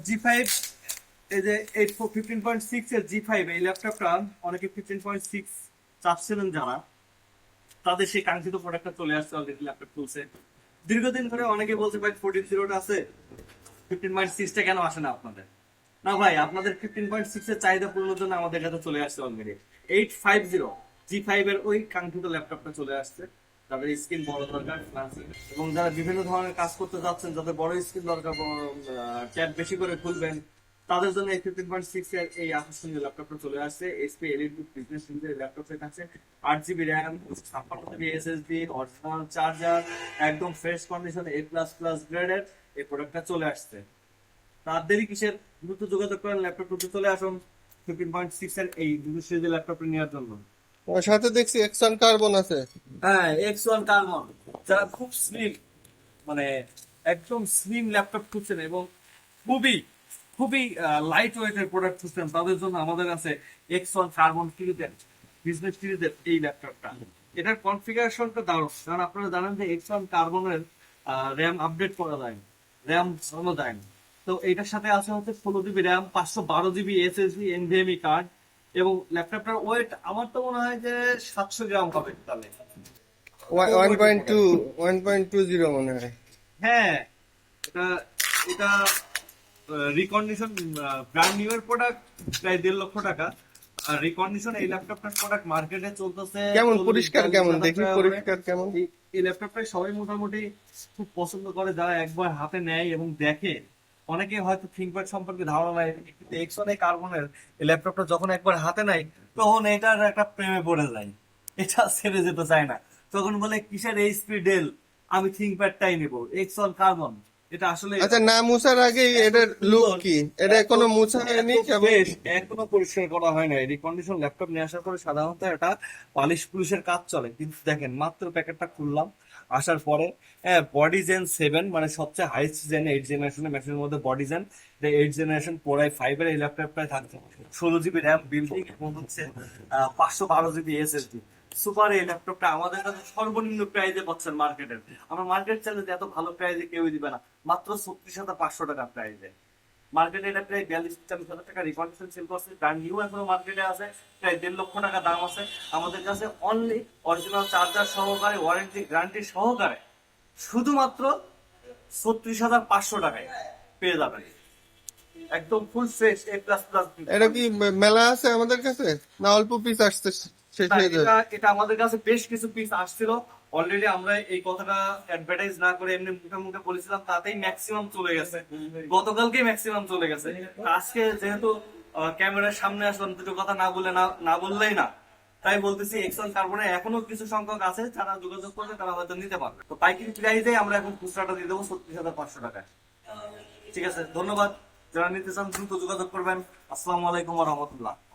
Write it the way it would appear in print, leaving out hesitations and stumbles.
জি5, এই যে 15.6 এর জি5 এই ল্যাপটপটা অনেকে 15.6 চাচ্ছিলেন যারা, তাদের সেই কাঙ্ক্ষিত প্রোডাক্টটা চলে আসছে অলরেডি, ল্যাপটপ তুলছে। দীর্ঘদিন ধরে অনেকে বলছে ভাই 14.0 আছে, 15.6 টা কেন আসে না আপনাদের? না ভাই, আপনাদের 15.6 এর চাহিদা পূরণের জন্য আমাদের কাছে চলে আসছে অলরেডি 850 জি5 এর ওই কাঙ্ক্ষিত ল্যাপটপটা চলে আসছে। তাদের স্ক্রিন বড় দরকার এবং যারা বিভিন্ন ধরনের কাজ করতে যাচ্ছেন, যাদের বড় স্ক্রিন দরকার, ট্যাব বেশি করে খুলবেন, তাদের জন্য এই 15.6 এর এই আকর্ষণীয় ল্যাপটপটা চলে আসছে। এইচপি এলিটবুক বিজনেস সিরিজের ল্যাপটপের কাছে 8 GB RAM, 56 GB SSD, original charger, একদম ফ্রেশ কন্ডিশন, A++ গ্রেডের এই প্রোডাক্টটা চলে আসছে। তার দেরি কিসের? দ্রুত যোগাযোগ করেন, ল্যাপটপ দ্রুত চলে আসুন 15.6 এর এই দ্রুত সিরিজের ল্যাপটপটা নেওয়ার জন্য। ওর সাথে দেখছি এক্সন কার্বন আছে। হ্যাঁ, X1 কার্বন, যারা খুব স্লিম, মানে একদম স্লিম ল্যাপটপ খুঁজছেন এবং খুবই খুবই লাইট ওয়েটের প্রোডাক্ট খুঁজছেন, তাদের জন্য আমাদের আছে X1 কার্বন সিরিজের বিজনেস সিরিজের এই ল্যাপটপটা। এটার কনফিগারেশনটা দারুণ, কারণ আপনারা জানেন যে X1 কার্বনের র্যাম আপডেট করা যায় না, র্যাম বাড়ানো যায় না। তো এটার সাথে আছে হচ্ছে 16 GB RAM, 512 GB SSD, NVMe card, এবং ল্যাপটপটার ওয়েট আমার তো মনে হয় যে 700 গ্রাম হবে তাহলে। 1.20 মনে হয়। হ্যাঁ, এটা এটা রিকন্ডিশন, ব্র্যান্ড নিউ এর প্রোডাক্ট, প্রায় 1.5 লক্ষ টাকা। আর রিকন্ডিশন এই ল্যাপটপটার প্রোডাক্ট মার্কেটে চলতেছে কেমন 40-42 পরিষ্কার, কেমন হাজার দেখি টাকা করে। পরিষ্কার কেমন? এই ল্যাপটপটা সবাই মোটামুটি খুব পছন্দ করে, যারা একবার হাতে নেয় এবং দেখে। অনেকে হয়তো থিংকপ্যাড সম্পর্কে ধারণা নাই, কিন্তু এক্সনে কার্বনের এই ল্যাপটপটা যখন একবার হাতে নেয়, তখন এটার একটা প্রেমে পড়ে যায়, এটা ছেড়ে যেতে চায় না। তখন বলে কিসের এইচপি ডেল, আমি থিংকপ্যাডটাই নেব, এক্সন কার্বন। এটা আসলে আচ্ছা, না মুছার আগে এটার লুক কি? এটা কোনো মুছা হয়নি কেবল? এখনো পরিষ্কার করা হয় না। রিকন্ডিশন ল্যাপটপ নিয়ে আসার পরে সাধারণত এটা পালিশ পুলিশের কাজ চলে, কিন্তু দেখেন মাত্র প্যাকেটটা খুললাম আসার পরে, হ্যাঁ, বডি জেন 7, মানে সবচেয়ে হাইস্ট জেন 8 জেনারেশনের মেশিনের মধ্যে বডি জেন 8 জেনারেশন পড়াই 5 এর এই ল্যাপটপটাই থাকছে। 16 জিবি র্যাম বিল্ডিং এবং হচ্ছে 512 জিবি এসএসডি। সুপার এই ল্যাপটপটা আমাদের কাছে সর্বনিম্ন প্রাইজে পাচ্ছেন মার্কেটের। আমরা মার্কেট চ্যালেঞ্জ এত ভালো প্রাইজে কেউই দিবে না, মাত্র 36,500 টাকা প্রাইজে। মার্কেটে এটা প্রায় 42-43 হাজার টাকা রিকন্ডিশন সেল করছে, ব্র্যান্ড নিউ এখনো মার্কেটে আছে, প্রায় 1.5 লক্ষ টাকা দাম আছে। আমাদের কাছে অনলি অরিজিনাল চার্জার সহকারে, ওয়ারেন্টি গ্যারান্টি সহকারে শুধুমাত্র 36,500 টাকায় পেয়ে যাবেন, একদম ফুল ফ্রেশ A++ এটা কি মেলা আছে আমাদের কাছে, না অল্প পিস আসছে শেষ না, হয়ে যাবে? এটা এটা আমাদের কাছে বেশ কিছু পিস আসছিল অলরেডি। আমরা এই কথাটা অ্যাডভার্টাইজ না করে এমনি মুখে মুখে বলেছিলাম, তাতেই ম্যাক্সিমাম চলে গেছে, গতকালকেই ম্যাক্সিমাম চলে গেছে। আজকে যেহেতু ক্যামেরার সামনে আসলাম, দুটো কথা না বলে না বললেই না, তাই বলতেছি এক্সন কার্বনে এখনো কিছু সংখ্যক আছে, যারা যোগাযোগ করবে তারা হয়তো নিতে পারবে। তো পাইকারি প্রাইসে আমরা এখন খুচরাটা দিয়ে দেবো 36,500 টাকায়। ঠিক আছে, ধন্যবাদ। যারা নিতে চান দ্রুত যোগাযোগ করবেন। আসসালামু আলাইকুম ওয়া রাহমাতুল্লাহ।